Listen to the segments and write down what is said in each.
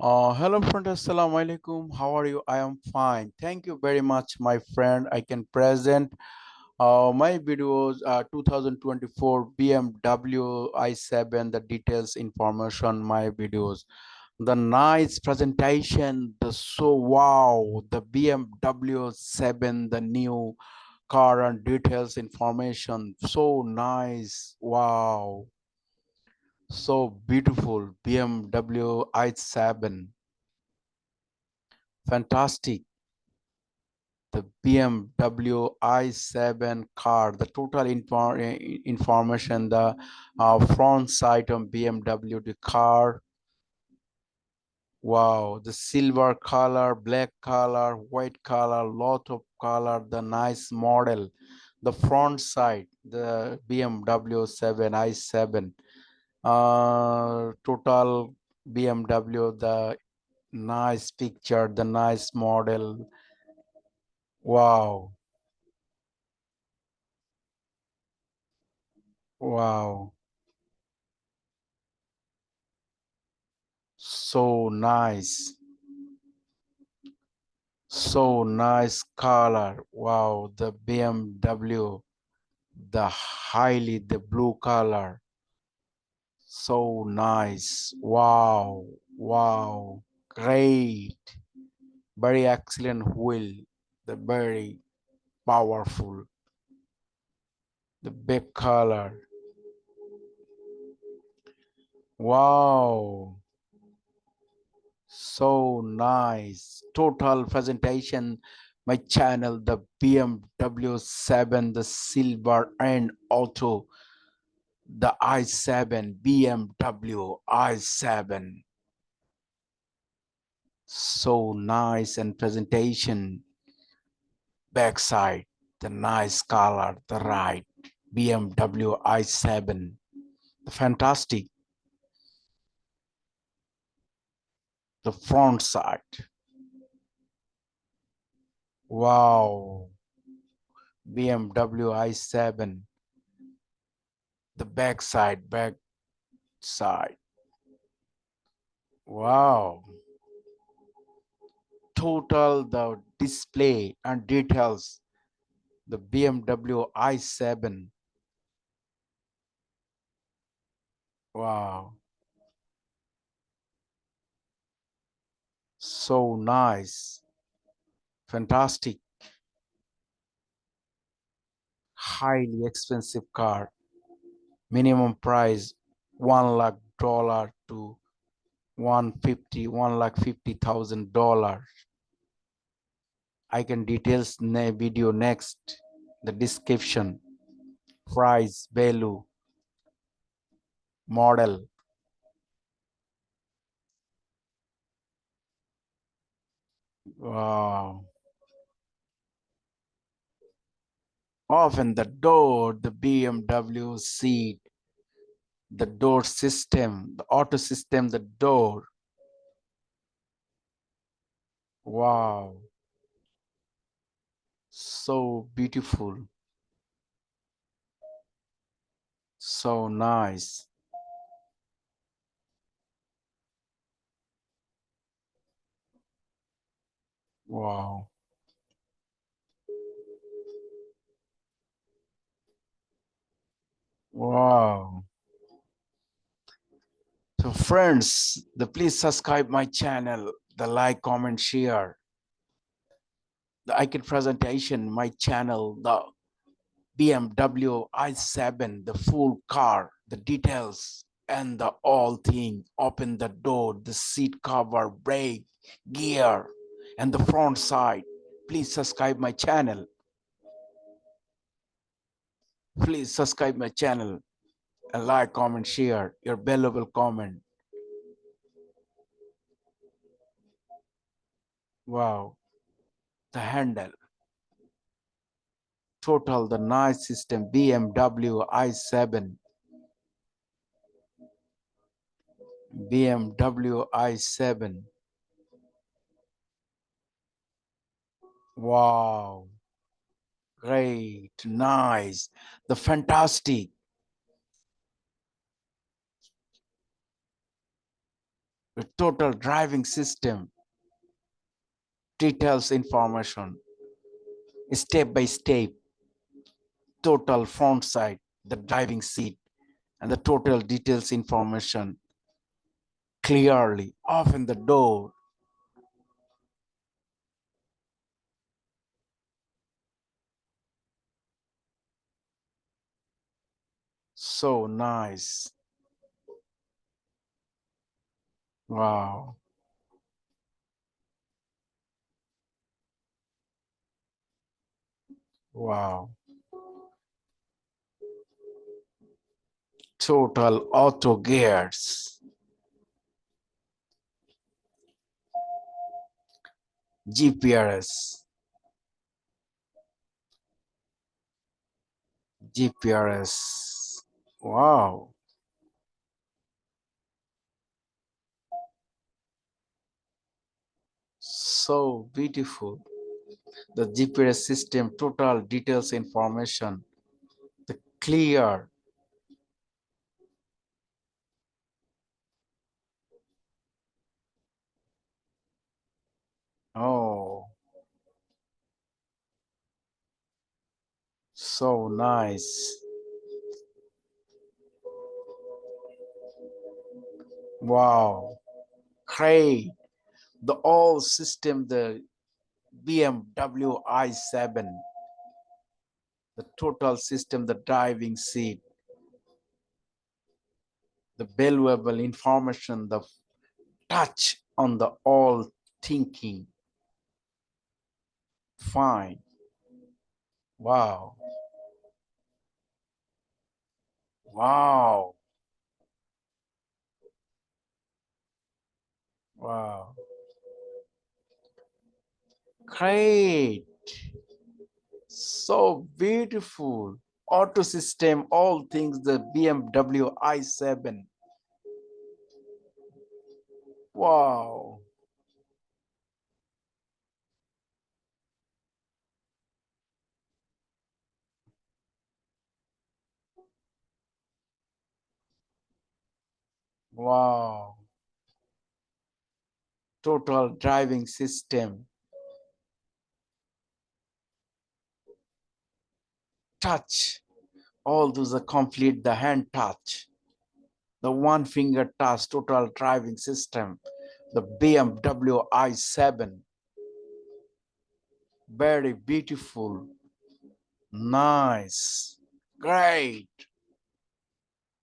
Hello friend, assalamu alaikum. How are you? I am fine. Thank you very much, my friend. I can present my videos 2024 BMW i7, the details information, my videos. The nice presentation, the so wow, the BMW 7, the new car and details information. So nice. Wow. So beautiful. BMW i7. Fantastic. The BMW i7 car, the total information, the front side of BMW, the car. Wow, the silver color, black color, white color, lot of color, the nice model. The front side, the BMW 7 i7. Total BMW, the nice picture, the nice model. Wow. Wow, so nice. So nice color. Wow, the BMW, the blue color. So nice. Wow, wow, great. Very excellent wheel. The very powerful. The big color. Wow. So nice. Total presentation. My channel, the BMW 7, the silver and auto, the i7, BMW i7. So nice and presentation. Backside, the nice color, the right, BMW i7. Fantastic. The front side. Wow. BMW i7. The back side. Wow. Total the display and details. The BMW i7. Wow. So nice. Fantastic. Highly expensive car. Minimum price $1 lakh to 1 lakh $50,000. I can details video next. The description, price, value, model. Wow. Open the door, the BMW seat, the door system, the auto system, the door. Wow. So beautiful. So nice. Wow. Wow. So friends, please subscribe my channel, the like, comment, share. The icon presentation, my channel, the BMW i7, the full car, the details, and the all thing. Open the door, the seat cover, brake, gear, and the front side. Please subscribe my channel. Please subscribe my channel and like, comment, share your valuable comment. Wow, the handle. Total, the nice system, BMW i7. BMW i7. Wow, great, nice, the fantastic. The total driving system, details information, step by step, total front side, the driving seat, and the total details information clearly. Open the door. So nice. Wow. Wow. Total auto gears. GPRS. GPRS. Wow. So beautiful. The GPS system, total details information, the clear. Oh, so nice. Wow. Great. The all system, the BMW i7, the total system, the driving seat, the valuable information, the touch on the all thinking. Fine. Wow. Wow. Wow. Great. So beautiful. Auto system, all things, the BMW i7. Wow. Wow. Total driving system. Touch. All those are complete the hand touch. The one finger touch, total driving system. The BMW i7. Very beautiful. Nice. Great.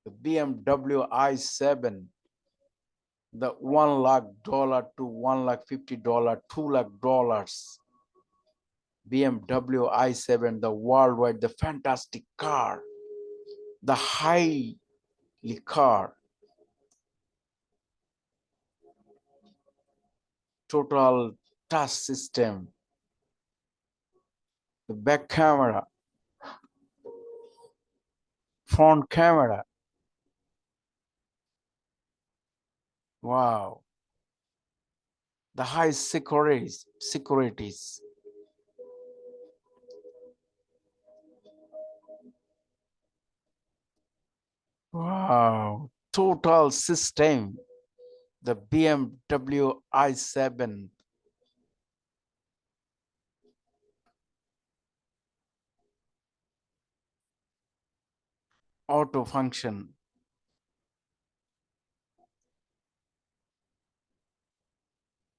The BMW i7. The $1 lakh to $1,50,000, $2 lakh. BMW i7, the worldwide, the fantastic car, the highly car, total touch system, the back camera, front camera. Wow. The high securities. Wow. Total system, the BMW i7, auto function.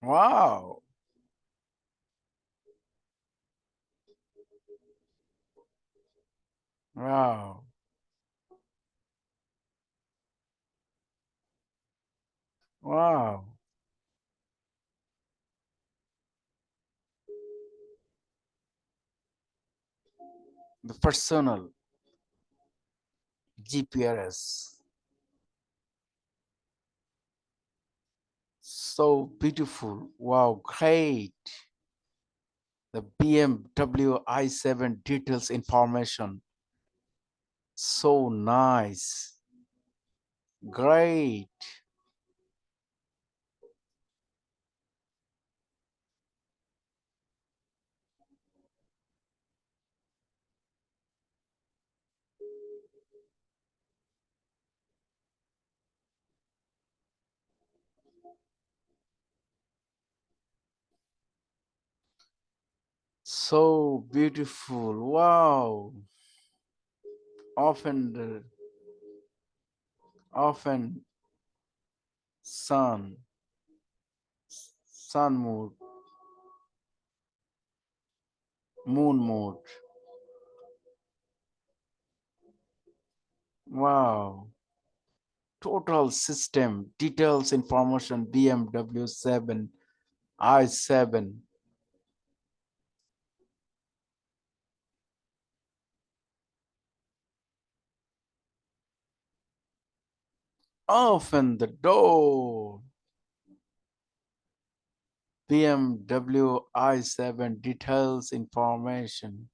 Wow. Wow. Wow. The personal GPS. So beautiful. Wow, great. The BMW i7 details information. So nice. Great. So beautiful. Wow. Often, often sun, sun mode, moon mode. Wow. Total system, details information, BMW 7, i7. Open the door. BMW i7 details information.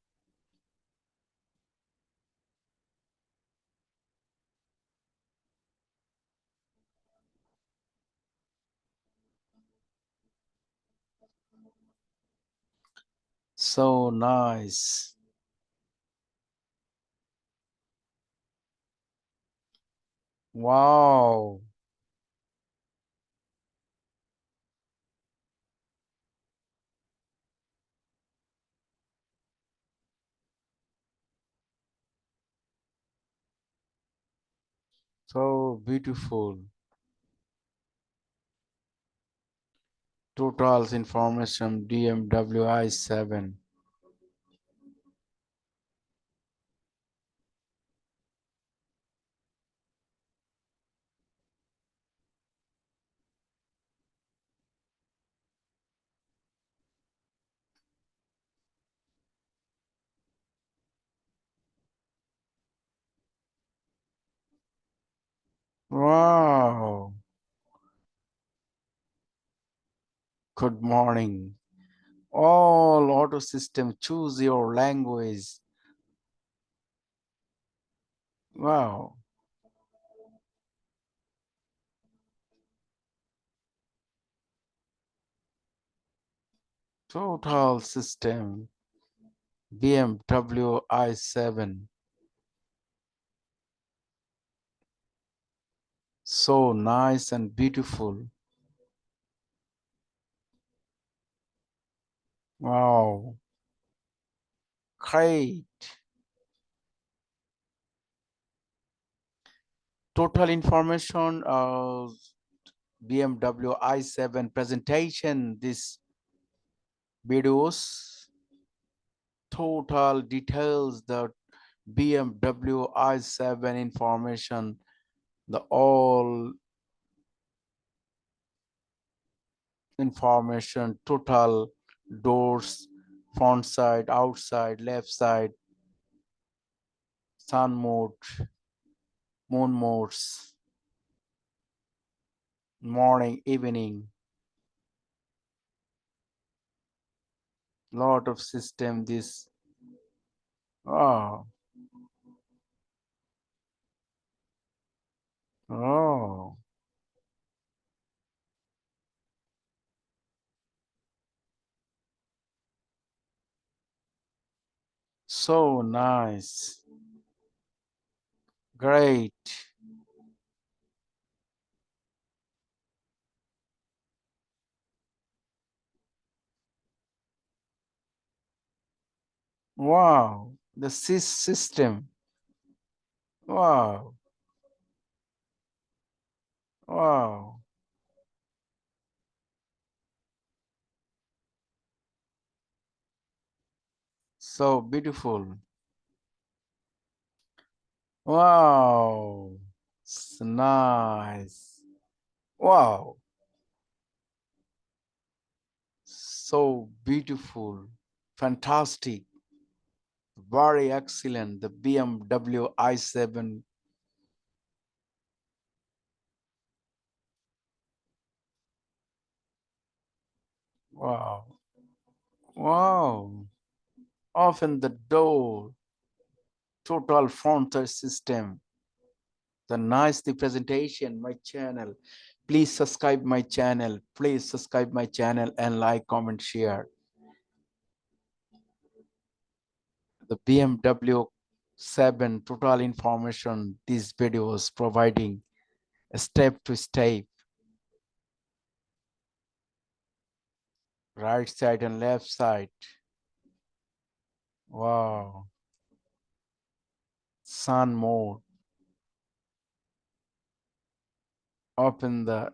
So nice. Wow. So beautiful. Totals information BMW i7. Wow. Good morning. All auto system choose your language. Wow. Total system BMW i7. So nice and beautiful. Wow. Great. Total information BMW i7 presentation. This videos total details the BMW i7 information, the all information, total doors, front side, outside, left side, sun mode, moon modes, morning, evening, lot of system. This oh oh so nice, great. Wow, the system. Wow, wow, so beautiful. Wow, it's nice. Wow, so beautiful, fantastic, very excellent. The BMW i7. Wow, wow. Open the door. Total frontal system. The nice the presentation. My channel. Please subscribe my channel. Please subscribe my channel and like, comment, share. The BMW 7 total information. These videos providing step to step, right side and left side. Wow. Sun mode. Open the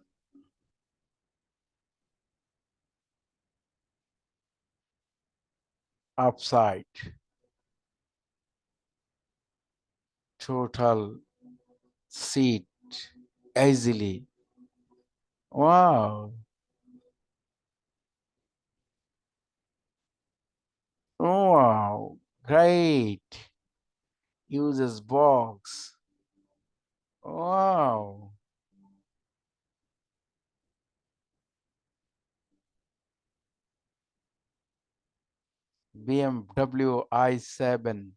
upside. Total seat easily. Wow. Wow. Great. Uses box. Wow. BMW i7.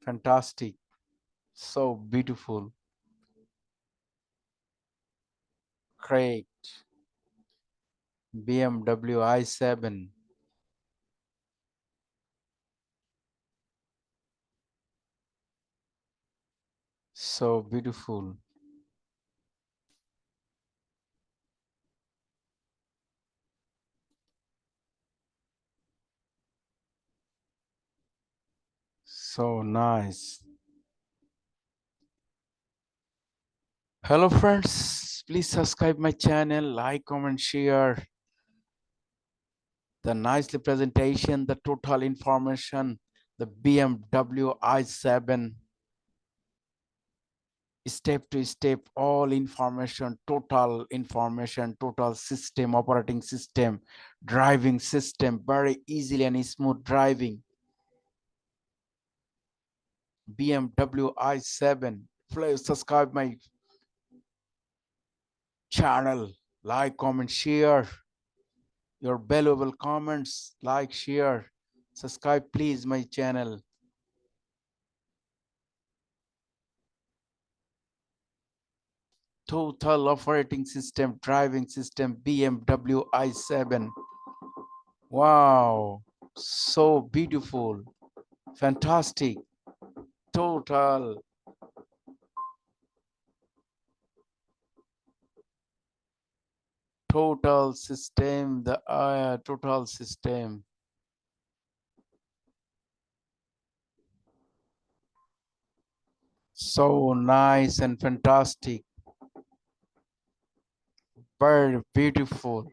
Fantastic. So beautiful. Great. BMW i7. So beautiful. So nice. Hello friends. Please subscribe my channel, like, comment, share. The nicely presentation, the total information, the BMW i7 step to step, all information, total system, operating system, driving system, very easily and smooth driving. BMW i7. Please subscribe my channel, like, comment, share. Your valuable comments, like, share, subscribe please my channel. Total operating system, driving system, BMW i7. Wow, so beautiful, fantastic. Total total system, the total system. So nice and fantastic, very beautiful.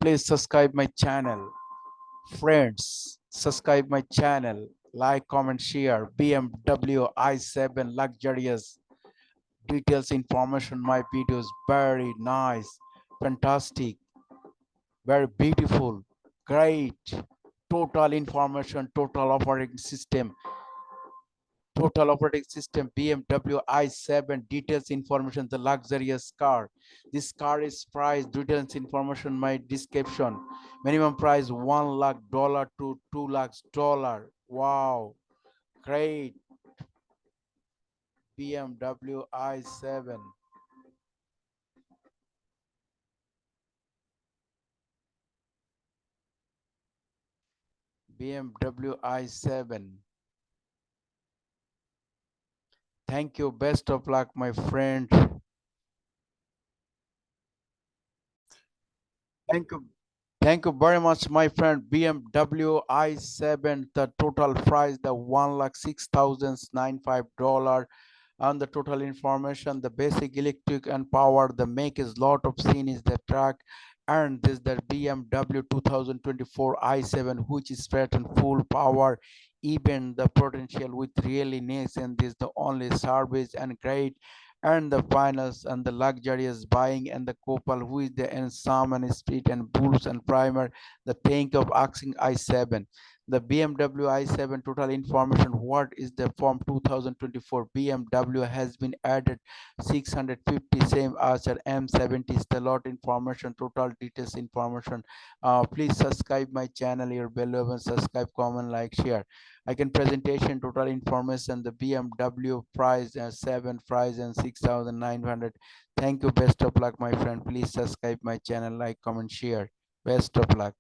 Please subscribe my channel. Friends, subscribe my channel, like, comment, share. BMW i7 luxurious. Details, information, my videos, very nice, fantastic, very beautiful, great. Total information, total operating system, BMW i7, details, information, the luxurious car. This car is priced, details, information, my description. Minimum price $1 lakh to $2 lakhs. Wow, great. BMW i7. BMW i7. Thank you. Best of luck, my friend. Thank you. Thank you very much, my friend. BMW i7, the total price, the 1,06,095 and the total information, the basic electric and power, the make is lot of scene is the track, and this the BMW 2024 i7, which is fat and full power, even the potential with really nice, and this the only service and great, and the finals and the luxurious buying and the couple who is the ensemble and speed and bulls and primer, the think of asking i7. The BMW i7 total information, what is the from 2024 BMW has been added 650 same as at M70 is the lot information, total details information. Please subscribe my channel, your valuable subscribe, comment, like, share. I can presentation total information, the BMW price and 7 price and 6,900. Thank you, best of luck my friend. Please subscribe my channel, like, comment, share. Best of luck.